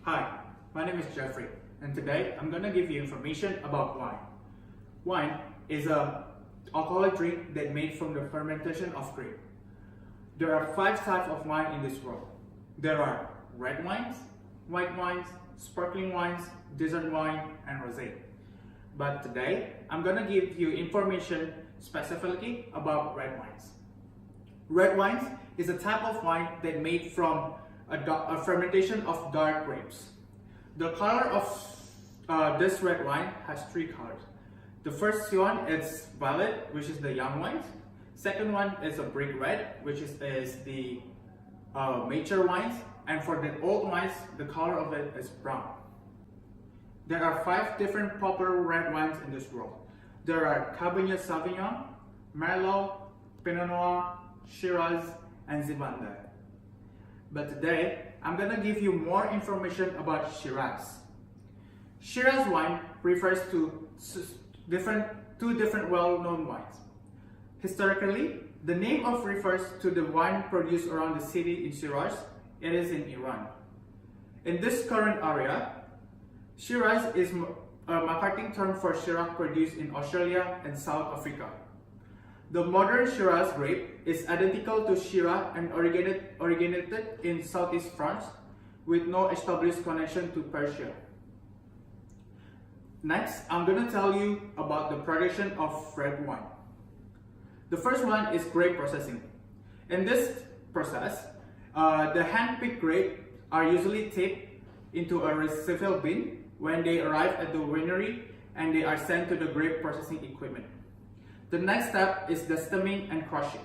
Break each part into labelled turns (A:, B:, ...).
A: Hi, my name is Jeffrey, and today I'm going to give you information about wine. Wine is an alcoholic drink that made from the fermentation of grape. There are 5 types of wine in this world. There are red wines, white wines, sparkling wines, dessert wine, and rosé. But today, I'm going to give you information specifically about red wines. Red wines is a type of wine that made from a fermentation of dark grapes. The color of this red wine has 3 colors. The first one is violet, which is the young wines. Second one is a brick red, which is the mature wines. And for the old wines, the color of it is brown. There are 5 different popular red wines in this world. There are Cabernet Sauvignon, Merlot, Pinot Noir, Shiraz, and Zinfandel. But today, I'm going to give you more information about Shiraz. Shiraz wine refers to two different well-known wines. Historically, the name refers to the wine produced around the city in Shiraz. It is in Iran. In this current area, Shiraz is a marketing term for Shiraz produced in Australia and South Africa. The modern Shiraz grape is identical to Shiraz and originated in southeast France with no established connection to Persia. Next, I'm going to tell you about the production of red wine. The first one is grape processing. In this process, the hand-picked grapes are usually taped into a receptacle bin when they arrive at the winery and they are sent to the grape processing equipment. The next step is the stemming and crushing.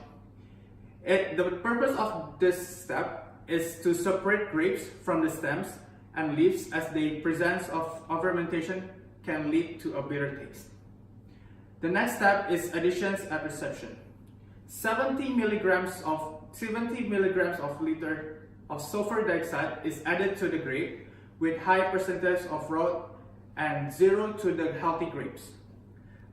A: The purpose of this step is to separate grapes from the stems and leaves, as the presence of fermentation can lead to a bitter taste. The next step is additions at reception. 70 milligrams of liter of sulfur dioxide is added to the grape with high percentage of raw and 0 to the healthy grapes.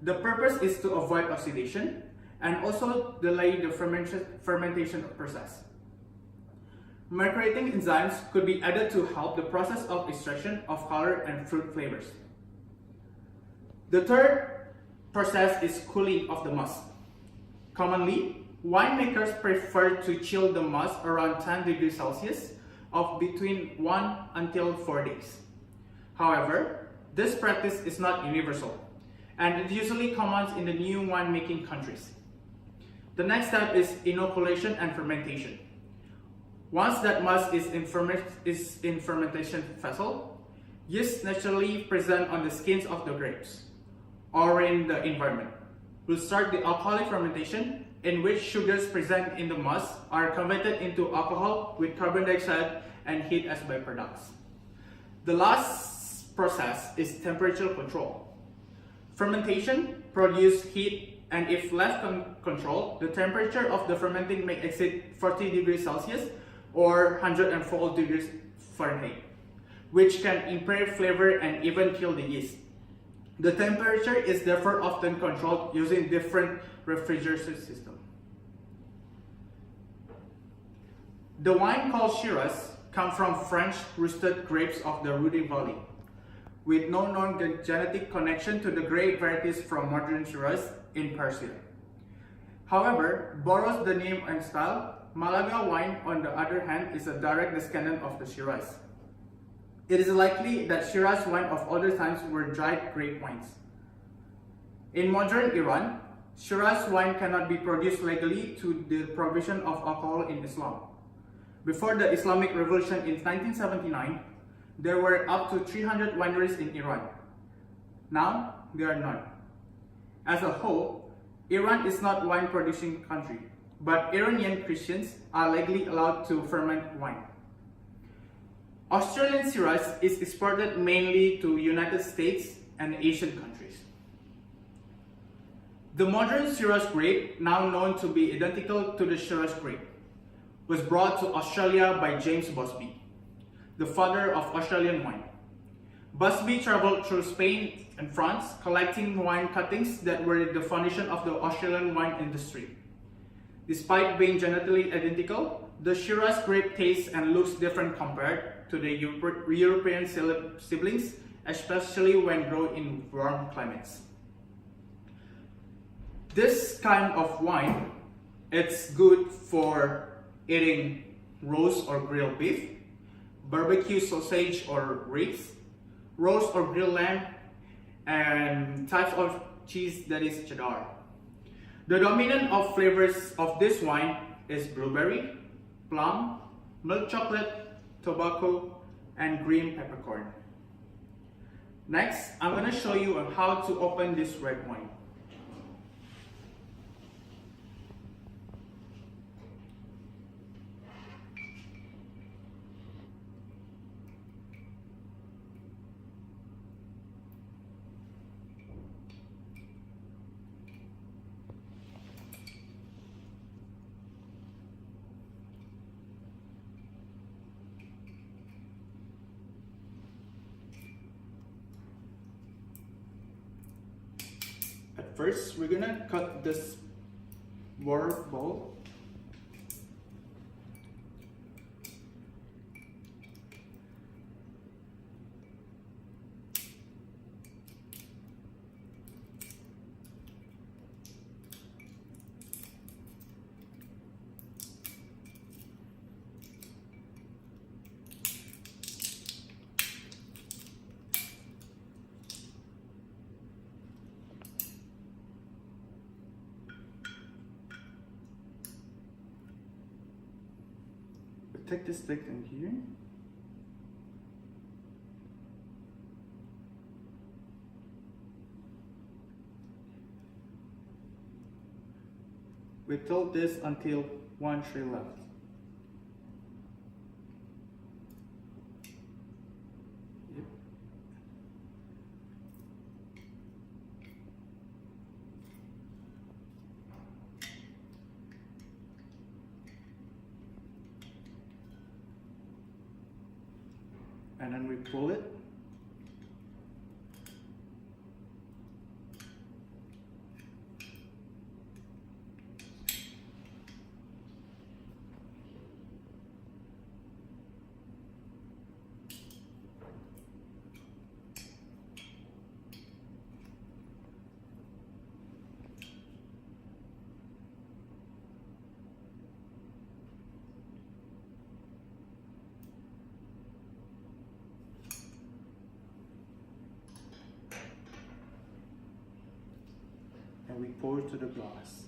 A: The purpose is to avoid oxidation and also delay the fermentation process. Macerating enzymes could be added to help the process of extraction of color and fruit flavors. The third process is cooling of the must. Commonly, winemakers prefer to chill the must around 10 degrees Celsius of between 1 until 4 days. However, this practice is not universal, and it usually common in the new winemaking countries. The next step is inoculation and fermentation. Once that must is in fermentation vessel, yeast naturally present on the skins of the grapes or in the environment will start the alcoholic fermentation, in which sugars present in the must are converted into alcohol with carbon dioxide and heat as byproducts. The last process is temperature control. Fermentation produces heat, and if left uncontrolled, the temperature of the fermenting may exceed 40 degrees Celsius or 104 degrees Fahrenheit, which can impair flavor and even kill the yeast. The temperature is therefore often controlled using different refrigeration systems. The wine called Shiraz comes from French roasted grapes of the Rudi Valley, with no known genetic connection to the grape varieties from modern Shiraz in Persia. However, borrows the name and style. Malaga wine, on the other hand, is a direct descendant of the Shiraz. It is likely that Shiraz wine of older times were dried grape wines. In modern Iran, Shiraz wine cannot be produced legally to the prohibition of alcohol in Islam. Before the Islamic Revolution in 1979, there were up to 300 wineries in Iran. Now, there are none. As a whole, Iran is not a wine-producing country, but Iranian Christians are legally allowed to ferment wine. Australian Shiraz is exported mainly to United States and Asian countries. The modern Shiraz grape, now known to be identical to the Shiraz grape, was brought to Australia by James Busby, the father of Australian wine. Busby traveled through Spain and France, collecting wine cuttings that were the foundation of the Australian wine industry. Despite being genetically identical, the Shiraz grape tastes and looks different compared to the European siblings, especially when grown in warm climates. This kind of wine, it's good for eating roast or grilled beef, barbecue sausage or ribs, roast or grilled lamb, and types of cheese that is cheddar. The dominant of flavors of this wine is blueberry, plum, milk chocolate, tobacco, and green peppercorn. Next, I'm going to show you how to open this red wine. At first, we're gonna cut this water bowl. Take this stick in here. We tilt this until one tree left. Yep. And then we pull it. And we pour to the glass.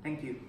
A: Thank you.